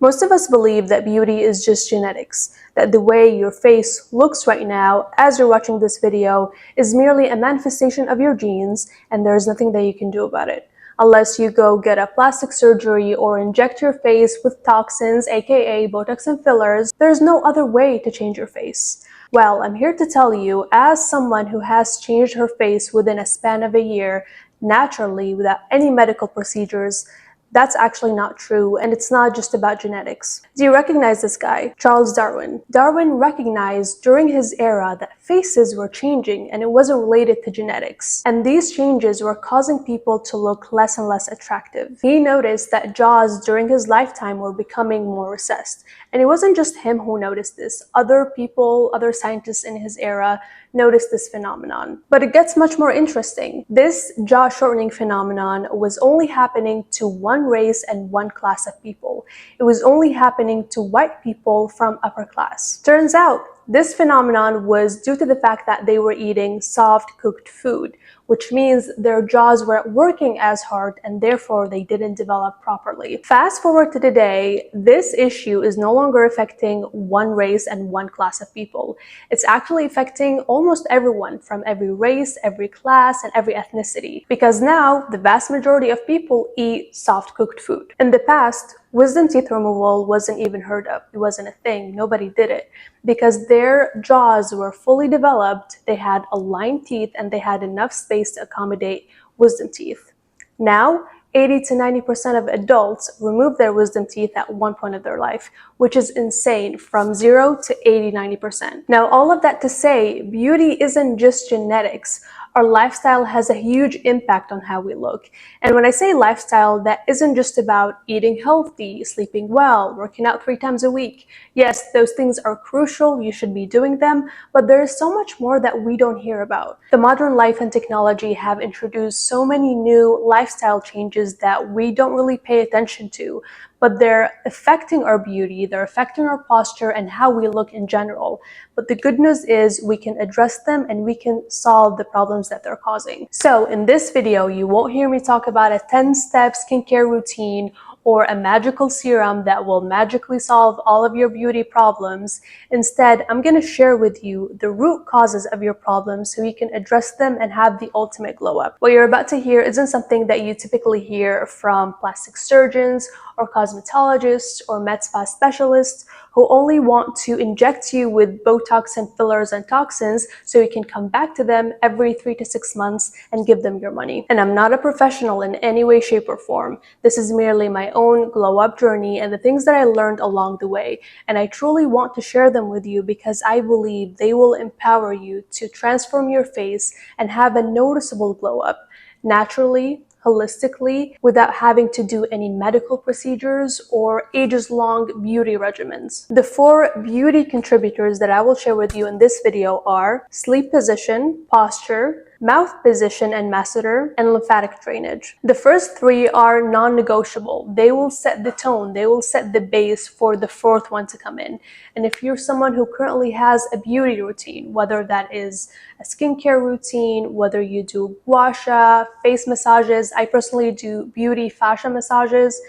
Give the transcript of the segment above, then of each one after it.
Most of us believe that beauty is just genetics, that the way your face looks right now as you're watching this video is merely a manifestation of your genes and there's nothing that you can do about it. Unless you go get a plastic surgery or inject your face with toxins, aka Botox and fillers, there's no other way to change your face. Well, I'm here to tell you, as someone who has changed her face within a span of a year, naturally, without any medical procedures, that's actually not true, and it's not just about genetics. Do you recognize this guy? Charles Darwin. Darwin recognized during his era that faces were changing and it wasn't related to genetics. And these changes were causing people to look less and less attractive. He noticed that jaws during his lifetime were becoming more recessed. And it wasn't just him who noticed this. Other people, other scientists in his era noticed this phenomenon. But it gets much more interesting. This jaw shortening phenomenon was only happening to one race and one class of people. It was only happening to white people from upper class. Turns out, this phenomenon was due to the fact that they were eating soft cooked food, which means their jaws weren't working as hard and therefore they didn't develop properly. Fast forward to today, this issue is no longer affecting one race and one class of people. It's actually affecting almost everyone from every race, every class, and every ethnicity. Because now, the vast majority of people eat soft cooked food. In the past, wisdom teeth removal wasn't even heard of. It wasn't a thing. Nobody did it. Because their jaws were fully developed, they had aligned teeth and they had enough space to accommodate wisdom teeth. Now, 80 to 90% of adults remove their wisdom teeth at one point of their life, which is insane, from 0 to 80-90%. Now, all of that to say, beauty isn't just genetics. Our lifestyle has a huge impact on how we look. And when I say lifestyle, that isn't just about eating healthy, sleeping well, working out 3 times a week. Yes, those things are crucial, you should be doing them, but there is so much more that we don't hear about. The modern life and technology have introduced so many new lifestyle changes that we don't really pay attention to, but they're affecting our beauty, they're affecting our posture and how we look in general. But the good news is we can address them and we can solve the problems that they're causing. So in this video, you won't hear me talk about a 10-step skincare routine or a magical serum that will magically solve all of your beauty problems. Instead, I'm going to share with you the root causes of your problems so you can address them and have the ultimate glow up. What you're about to hear isn't something that you typically hear from plastic surgeons or cosmetologists or med spa specialists who only want to inject you with Botox and fillers and toxins so you can come back to them every 3 to 6 months and give them your money. And I'm not a professional in any way, shape, or form. This is merely my own glow up journey and the things that I learned along the way. And I truly want to share them with you because I believe they will empower you to transform your face and have a noticeable glow up naturally, holistically, without having to do any medical procedures or ages-long beauty regimens. The 4 beauty contributors that I will share with you in this video are sleep position, posture, mouth position and masseter, and lymphatic drainage. The first 3 are non-negotiable. They will set the tone, they will set the base for the 4th one to come in. And if you're someone who currently has a beauty routine, whether that is a skincare routine, whether you do gua sha, face massages, I personally do beauty fascia massages,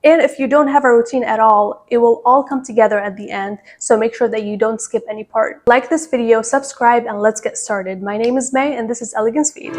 and if you don't have a routine at all, it will all come together at the end, so make sure that you don't skip any part. Like this video, subscribe, and let's get started. My name is May, and this is Elegance Feed.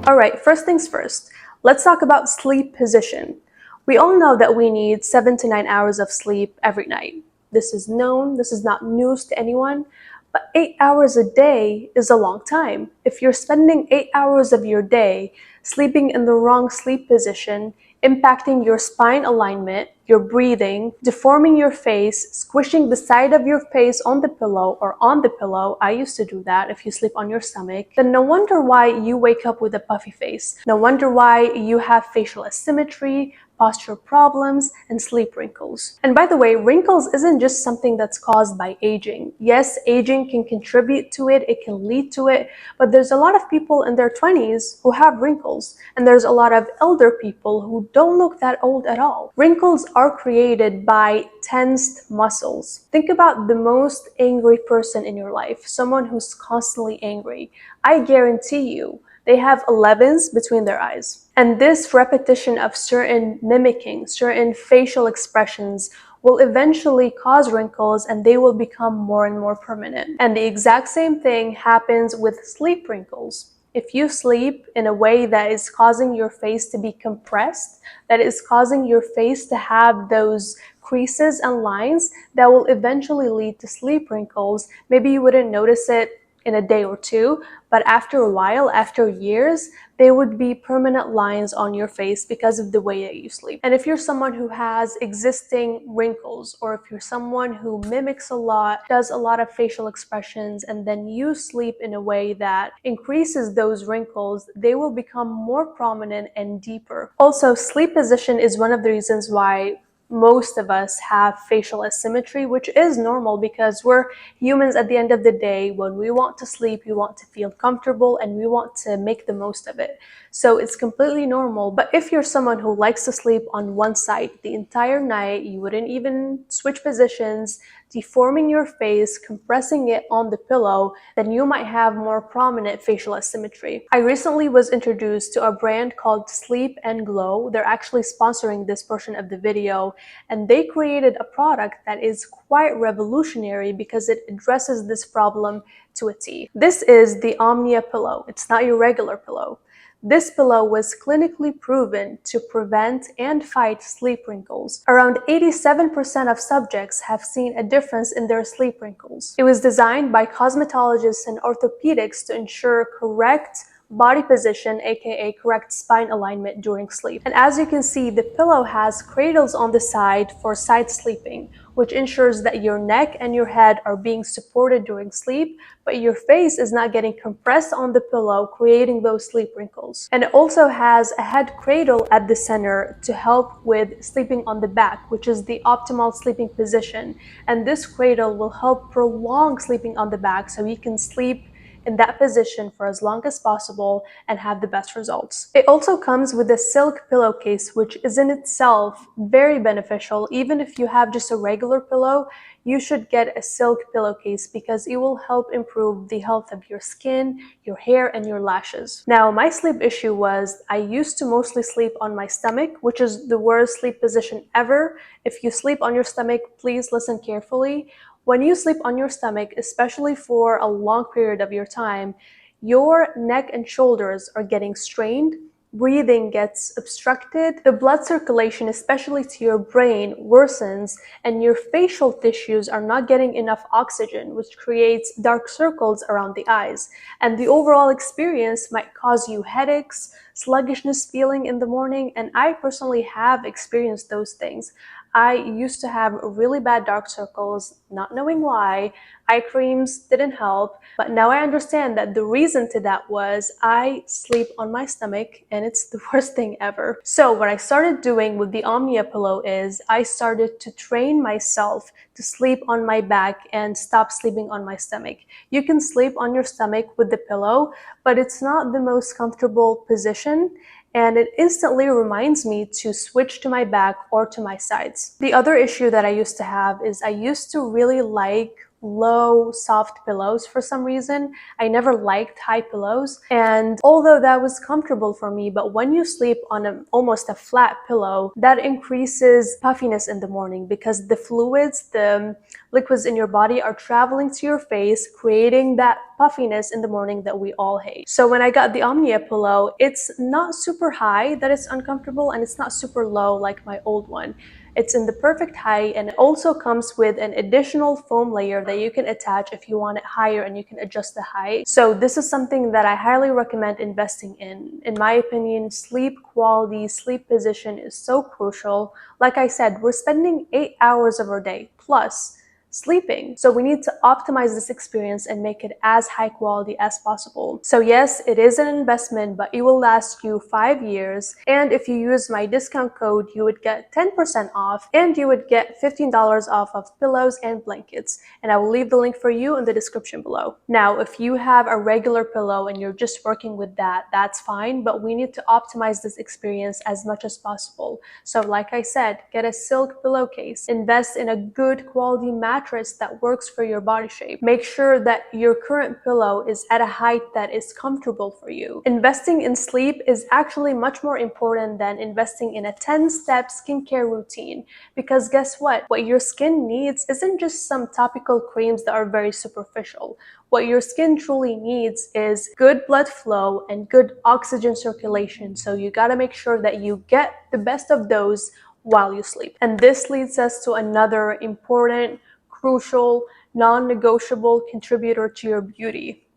Alright, first things first, let's talk about sleep position. We all know that we need 7 to 9 hours of sleep every night. This is known, this is not news to anyone. But 8 hours a day is a long time. If you're spending 8 hours of your day sleeping in the wrong sleep position, impacting your spine alignment, your breathing, deforming your face, squishing the side of your face on the pillow or on the pillow, I used to do that if you sleep on your stomach, then no wonder why you wake up with a puffy face. No wonder why you have facial asymmetry, posture problems, and sleep wrinkles. And by the way, wrinkles isn't just something that's caused by aging. Yes, aging can contribute to it, it can lead to it, but there's a lot of people in their 20s who have wrinkles, and there's a lot of elder people who don't look that old at all. Wrinkles are created by tensed muscles. Think about the most angry person in your life, someone who's constantly angry. I guarantee you, they have 11s between their eyes. And this repetition of certain mimicking, certain facial expressions will eventually cause wrinkles, and they will become more and more permanent. And the exact same thing happens with sleep wrinkles. If you sleep in a way that is causing your face to be compressed, that is causing your face to have those creases and lines, that will eventually lead to sleep wrinkles. Maybe you wouldn't notice it in a day or two, but after a while, after years, there would be permanent lines on your face because of the way that you sleep. And if you're someone who has existing wrinkles, or if you're someone who mimics a lot, does a lot of facial expressions, and then you sleep in a way that increases those wrinkles, they will become more prominent and deeper. Also, sleep position is one of the reasons why most of us have facial asymmetry, which is normal because we're humans at the end of the day. When we want to sleep, we want to feel comfortable and we want to make the most of it. So it's completely normal. But if you're someone who likes to sleep on one side the entire night, you wouldn't even switch positions, deforming your face, compressing it on the pillow, then you might have more prominent facial asymmetry. I recently was introduced to a brand called Sleep and Glow. They're actually sponsoring this portion of the video, and they created a product that is quite revolutionary because it addresses this problem to a T. This is the Omnia pillow. It's not your regular pillow. This pillow was clinically proven to prevent and fight sleep wrinkles. Around 87% of subjects have seen a difference in their sleep wrinkles. It was designed by cosmetologists and orthopedics to ensure correct body position, aka correct spine alignment during sleep. And as you can see, the pillow has cradles on the side for side sleeping, which ensures that your neck and your head are being supported during sleep, but your face is not getting compressed on the pillow, creating those sleep wrinkles. And it also has a head cradle at the center to help with sleeping on the back, which is the optimal sleeping position. And this cradle will help prolong sleeping on the back so you can sleep in that position for as long as possible and have the best results. It also comes with a silk pillowcase, which is in itself very beneficial. Even if you have just a regular pillow, you should get a silk pillowcase because it will help improve the health of your skin, your hair, and your lashes. Now, my sleep issue was I used to mostly sleep on my stomach, which is the worst sleep position ever. If you sleep on your stomach, please listen carefully. When you sleep on your stomach, especially for a long period of your time, your neck and shoulders are getting strained, breathing gets obstructed, the blood circulation, especially to your brain, worsens, and your facial tissues are not getting enough oxygen, which creates dark circles around the eyes. And the overall experience might cause you headaches, sluggishness feeling in the morning, and I personally have experienced those things. I used to have really bad dark circles, not knowing why. Eye creams didn't help, but now I understand that the reason to that was I sleep on my stomach and it's the worst thing ever. So what I started doing with the Omnia pillow is I started to train myself to sleep on my back and stop sleeping on my stomach. You can sleep on your stomach with the pillow, but it's not the most comfortable position. And it instantly reminds me to switch to my back or to my sides. The other issue that I used to have is I used to really like low, soft pillows for some reason. I never liked high pillows. And although that was comfortable for me, but when you sleep on almost a flat pillow, that increases puffiness in the morning because the fluids, the liquids in your body are traveling to your face, creating that puffiness in the morning that we all hate. So when I got the Omnia pillow, it's not super high that it's uncomfortable, and it's not super low like my old one. It's in the perfect height, and it also comes with an additional foam layer that you can attach if you want it higher, and you can adjust the height. So this is something that I highly recommend investing in. In my opinion, sleep quality, sleep position is so crucial. Like I said, we're spending 8 hours of our day plus sleeping. So we need to optimize this experience and make it as high quality as possible. So yes, it is an investment, but it will last you 5 years. And if you use my discount code, you would get 10% off, and you would get $15 off of pillows and blankets. And I will leave the link for you in the description below. Now, if you have a regular pillow and you're just working with that, that's fine, but we need to optimize this experience as much as possible. So like I said, get a silk pillowcase, invest in a good quality mattress mattress that works for your body shape. Make sure that your current pillow is at a height that is comfortable for you. Investing in sleep is actually much more important than investing in a 10-step skincare routine, because guess what? What your skin needs isn't just some topical creams that are very superficial. What your skin truly needs is good blood flow and good oxygen circulation. So you gotta make sure that you get the best of those while you sleep. And this leads us to another important, crucial, non-negotiable contributor to your beauty: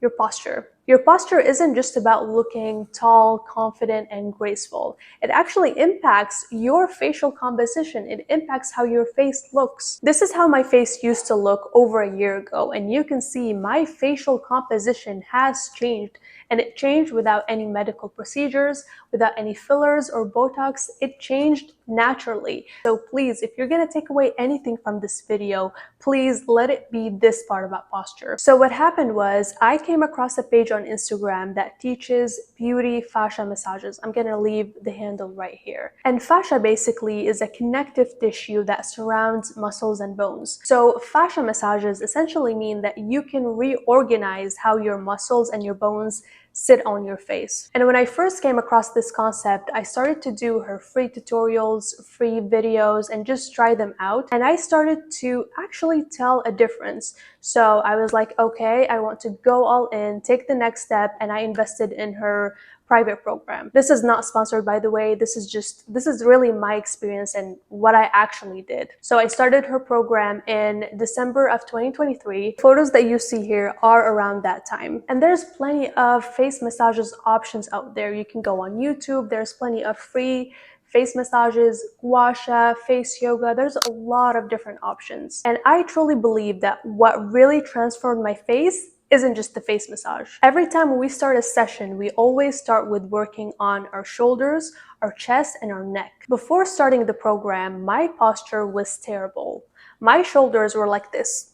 your posture. Your posture isn't just about looking tall, confident, and graceful. It actually impacts your facial composition. It impacts how your face looks. This is how my face used to look over a year ago, and you can see my facial composition has changed, and it changed without any medical procedures, without any fillers or Botox. It changed naturally. So please, if you're gonna take away anything from this video, please let it be this part about posture. So what happened was, I came across a page on Instagram that teaches beauty fascia massages. I'm gonna leave the handle right here. And fascia basically is a connective tissue that surrounds muscles and bones. So fascia massages essentially mean that you can reorganize how your muscles and your bones sit on your face. And when I first came across this concept, I started to do her free tutorials, free videos, and just try them out. And I started to actually tell a difference. So I was like, okay, I want to go all in, take the next step, and I invested in her private program. This is not sponsored, by the way. This is really my experience and what I actually did. So I started her program in December of 2023. Photos that you see here are around that time. And there's plenty of face massages options out there. You can go on YouTube. There's plenty of free face massages, gua sha, face yoga. There's a lot of different options. And I truly believe that what really transformed my face isn't just the face massage. Every time we start a session, we always start with working on our shoulders, our chest, and our neck. Before starting the program, my posture was terrible. My shoulders were like this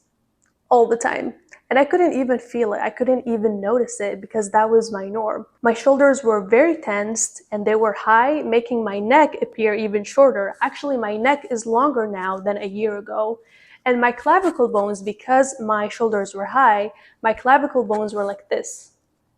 all the time. And I couldn't even feel it. I couldn't even notice it because that was my norm. My shoulders were very tensed and they were high, making my neck appear even shorter. Actually, my neck is longer now than a year ago. And my clavicle bones, because my shoulders were high, my clavicle bones were like this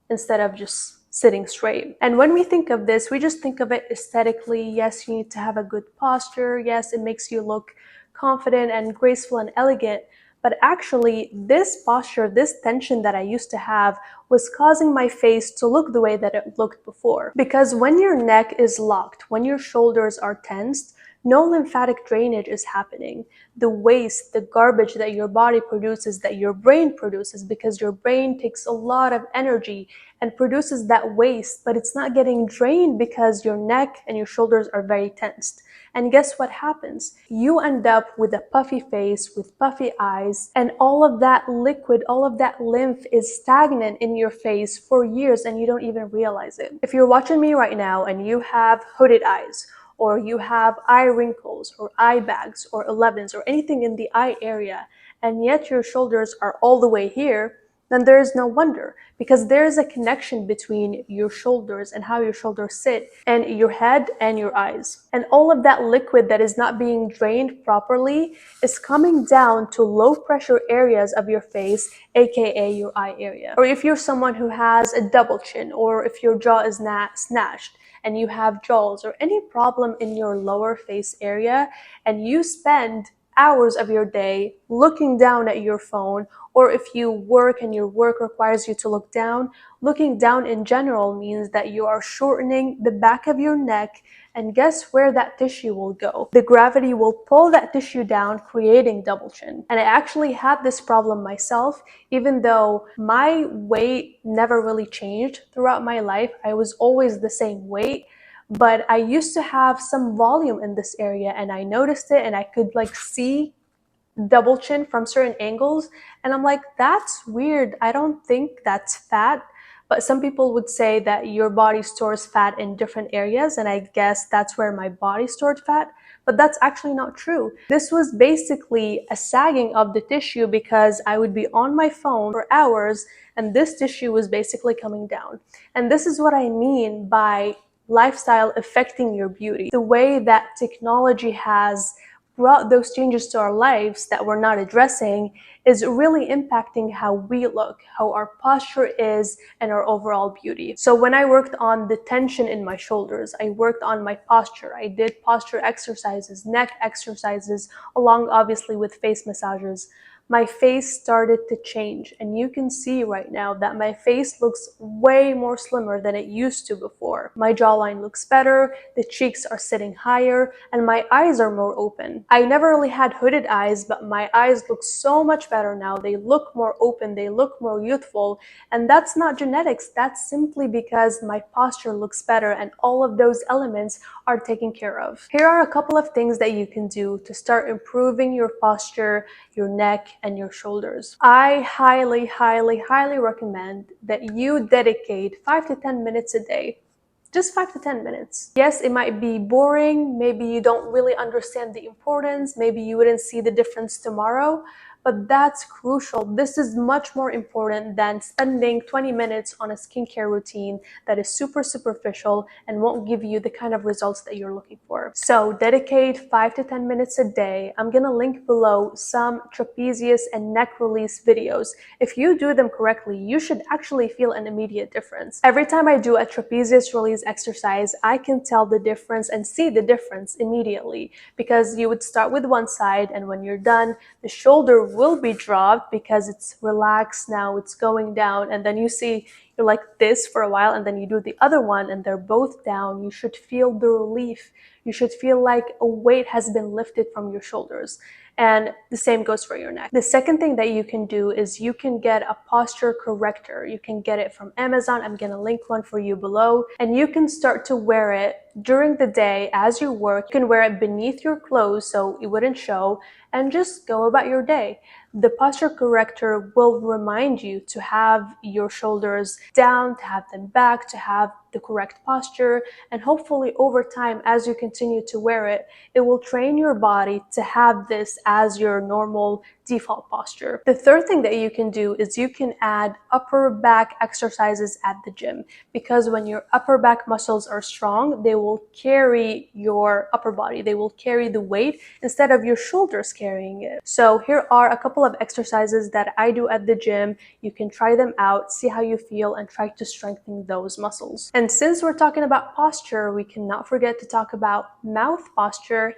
instead of just sitting straight. And when we think of this, we just think of it aesthetically. Yes, you need to have a good posture. Yes, it makes you look confident and graceful and elegant. But actually, this posture, this tension that I used to have was causing my face to look the way that it looked before. Because when your neck is locked, when your shoulders are tensed, no lymphatic drainage is happening. The waste, the garbage that your body produces, that your brain produces, because your brain takes a lot of energy and produces that waste, but it's not getting drained because your neck and your shoulders are very tensed. And guess what happens? You end up with a puffy face, with puffy eyes, and all of that liquid, all of that lymph is stagnant in your face for years and you don't even realize it. If you're watching me right now and you have hooded eyes, or you have eye wrinkles or eye bags or 11s or anything in the eye area, and yet your shoulders are all the way here, then there is no wonder, because there is a connection between your shoulders and how your shoulders sit and your head and your eyes. And all of that liquid that is not being drained properly is coming down to low pressure areas of your face, aka your eye area. Or if you're someone who has a double chin, or if your jaw is not snatched, and you have jowls or any problem in your lower face area, and you spend hours of your day looking down at your phone, or if you work and your work requires you to look down, looking down in general means that you are shortening the back of your neck, and guess where that tissue will go? The gravity will pull that tissue down, creating double chin. And I actually had this problem myself, even though my weight never really changed throughout my life. I was always the same weight, but I used to have some volume in this area, and I noticed it, and I could like see double chin from certain angles, and I'm like, that's weird. I don't think that's fat. But some people would say that your body stores fat in different areas, and I guess that's where my body stored fat, but that's actually not true. This was basically a sagging of the tissue because I would be on my phone for hours and this tissue was basically coming down. And this is what I mean by lifestyle affecting your beauty. The way that technology has brought those changes to our lives that we're not addressing is really impacting how we look, how our posture is, and our overall beauty. So when I worked on the tension in my shoulders, I worked on my posture. I did posture exercises, neck exercises, along obviously with face massages. My face started to change, and you can see right now that my face looks way more slimmer than it used to before. My jawline looks better, the cheeks are sitting higher, and my eyes are more open. I never really had hooded eyes, but my eyes look so much better now. They look more open, they look more youthful, and that's not genetics. That's simply because my posture looks better and all of those elements are taken care of. Here are a couple of things that you can do to start improving your posture, your neck, and your shoulders. I highly, highly, highly recommend that you dedicate 5 to 10 minutes a day. Just 5 to 10 minutes. Yes, it might be boring. Maybe you don't really understand the importance. Maybe you wouldn't see the difference tomorrow, but that's crucial. This is much more important than spending 20 minutes on a skincare routine that is super superficial and won't give you the kind of results that you're looking for. So dedicate 5 to 10 minutes a day. I'm gonna link below some trapezius and neck release videos. If you do them correctly, you should actually feel an immediate difference. Every time I do a trapezius release exercise, I can tell the difference and see the difference immediately, because you would start with one side, and when you're done, the shoulder will be dropped because it's relaxed now, it's going down, and then you see you're like this for a while, and then you do the other one and they're both down. You should feel the relief. You should feel like a weight has been lifted from your shoulders. And the same goes for your neck. The second thing that you can do is you can get a posture corrector. You can get it from Amazon. I'm gonna link one for you below. And you can start to wear it during the day as you work. You can wear it beneath your clothes so it wouldn't show, and just go about your day. The posture corrector will remind you to have your shoulders down, to have them back, to have the correct posture, and hopefully over time, as you continue to wear it, it will train your body to have this as your normal default posture. The third thing that you can do is you can add upper back exercises at the gym, because when your upper back muscles are strong, they will carry your upper body. They will carry the weight instead of your shoulders carrying it. So here are a couple of exercises that I do at the gym. You can try them out, see how you feel, and try to strengthen those muscles. And since we're talking about posture, we cannot forget to talk about mouth posture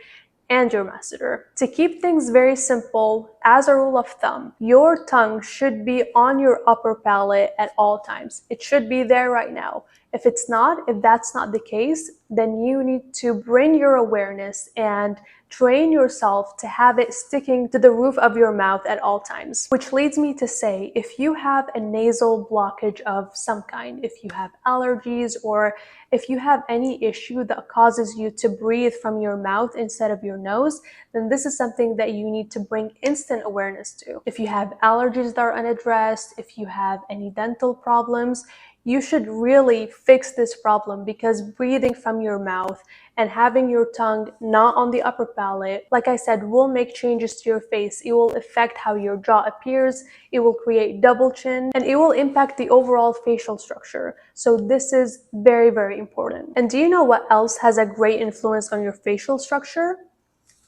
and your masseter. To keep things very simple, as a rule of thumb, your tongue should be on your upper palate at all times. It should be there right now. If that's not the case, then you need to bring your awareness and train yourself to have it sticking to the roof of your mouth at all times. Which leads me to say, if you have a nasal blockage of some kind, if you have allergies, or if you have any issue that causes you to breathe from your mouth instead of your nose, then this is something that you need to bring instant awareness to. If you have allergies that are unaddressed, if you have any dental problems, you should really fix this problem, because breathing from your mouth and having your tongue not on the upper palate, like I said, will make changes to your face. It will affect how your jaw appears, it will create double chin, and it will impact the overall facial structure. So this is very, very important. And do you know what else has a great influence on your facial structure?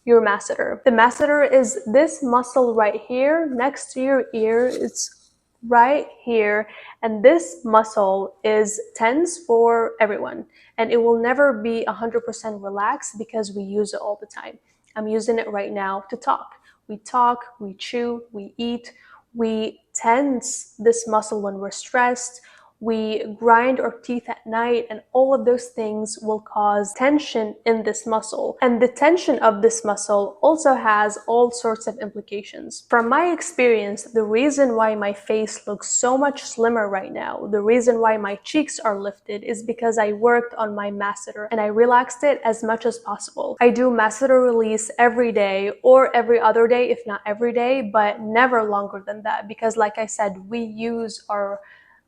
Your masseter. The masseter is this muscle right here next to your ear. It's right here, and this muscle is tense for everyone, and it will never be 100% relaxed because we use it all the time. I'm using it right now to talk. We talk, we chew, we eat, we tense this muscle when we're stressed, we grind our teeth at night, and all of those things will cause tension in this muscle. And the tension of this muscle also has all sorts of implications. From my experience, the reason why my face looks so much slimmer right now, the reason why my cheeks are lifted, is because I worked on my masseter and I relaxed it as much as possible. I do masseter release every day or every other day, if not every day, but never longer than that, because like I said, we use our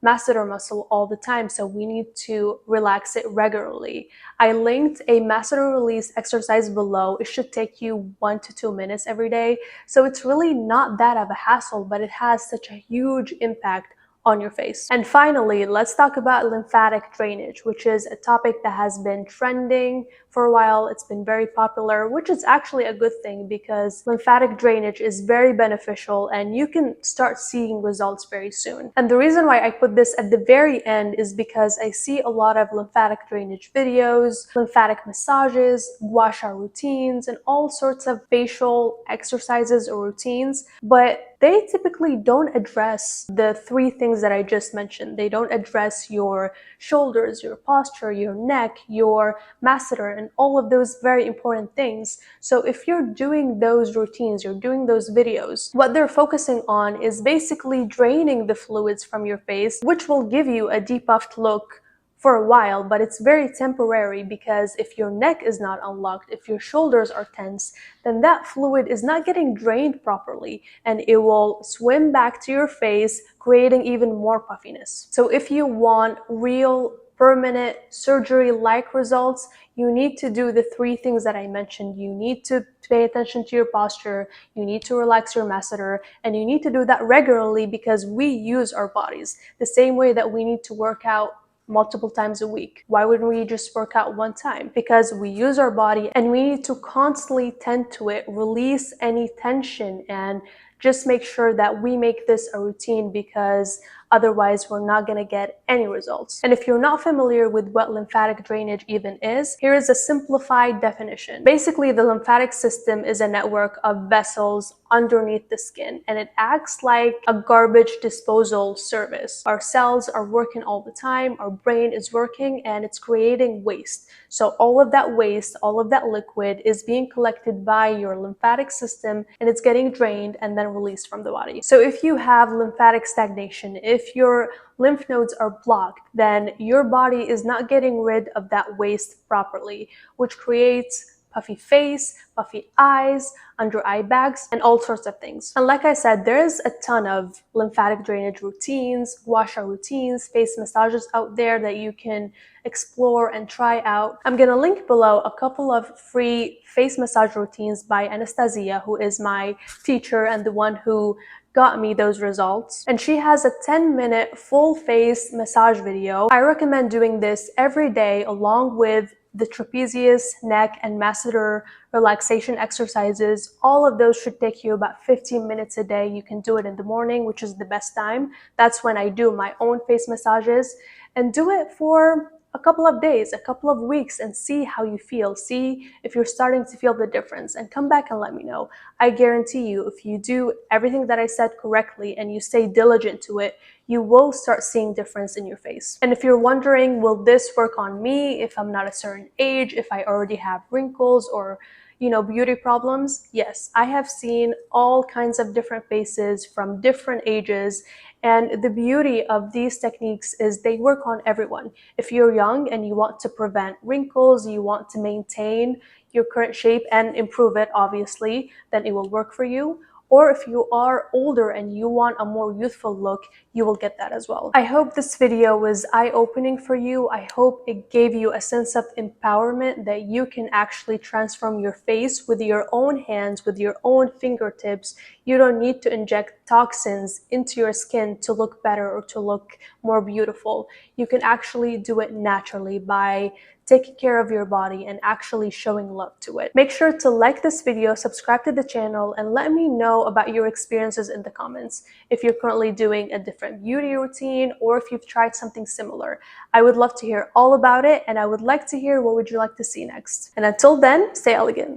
masseter muscle all the time, so we need to relax it regularly. I linked a masseter release exercise below. It should take you 1 to 2 minutes every day, so it's really not that of a hassle, but it has such a huge impact on your face. And finally, let's talk about lymphatic drainage, which is a topic that has been trending for a while. It's been very popular, which is actually a good thing because lymphatic drainage is very beneficial and you can start seeing results very soon. And the reason why I put this at the very end is because I see a lot of lymphatic drainage videos, lymphatic massages, gua sha routines, and all sorts of facial exercises or routines, but they typically don't address the three things that I just mentioned. They don't address your shoulders, your posture, your neck, your masseter, and all of those very important things. So if you're doing those routines, you're doing those videos, what they're focusing on is basically draining the fluids from your face, which will give you a depuffed look for a while, but it's very temporary because if your neck is not unlocked, if your shoulders are tense, then that fluid is not getting drained properly and it will swim back to your face, creating even more puffiness. So if you want real permanent surgery-like results, you need to do the three things that I mentioned. You need to pay attention to your posture, you need to relax your masseter, and you need to do that regularly because we use our bodies the same way that we need to work out multiple times a week. Why wouldn't we just work out one time? Because we use our body and we need to constantly tend to it, release any tension, and just make sure that we make this a routine because otherwise we're not going to get any results. And if you're not familiar with what lymphatic drainage even is, here is a simplified definition. Basically, the lymphatic system is a network of vessels underneath the skin, and it acts like a garbage disposal service. Our cells are working all the time, our brain is working, and it's creating waste. So all of that waste, all of that liquid is being collected by your lymphatic system and it's getting drained and then released from the body. So if you have lymphatic stagnation, if your lymph nodes are blocked, then your body is not getting rid of that waste properly, which creates puffy face, puffy eyes, under eye bags, and all sorts of things. And like I said, there's a ton of lymphatic drainage routines, gua sha routines, face massages out there that you can explore and try out. I'm gonna link below a couple of free face massage routines by Anastasia, who is my teacher and the one who got me those results. And she has a 10-minute full face massage video. I recommend doing this every day along with the trapezius, neck, and masseter relaxation exercises. All of those should take you about 15 minutes a day. You can do it in the morning, which is the best time. That's when I do my own face massages, and do it for a couple of days, a couple of weeks, and see how you feel. See if you're starting to feel the difference, and come back and let me know. I guarantee you, if you do everything that I said correctly and you stay diligent to it, you will start seeing difference in your face. And if you're wondering, will this work on me if I'm not a certain age, if I already have wrinkles or beauty problems? Yes, I have seen all kinds of different faces from different ages, and the beauty of these techniques is they work on everyone. If you're young and you want to prevent wrinkles, you want to maintain your current shape and improve it, obviously, then it will work for you. Or if you are older and you want a more youthful look, you will get that as well. I hope this video was eye-opening for you. I hope it gave you a sense of empowerment that you can actually transform your face with your own hands, with your own fingertips. You don't need to inject toxins into your skin to look better or to look more beautiful. You can actually do it naturally by taking care of your body and actually showing love to it. Make sure to like this video, subscribe to the channel, and let me know about your experiences in the comments. If you're currently doing a different beauty routine or if you've tried something similar, I would love to hear all about it, and I would like to hear what would you like to see next. And until then, stay elegant.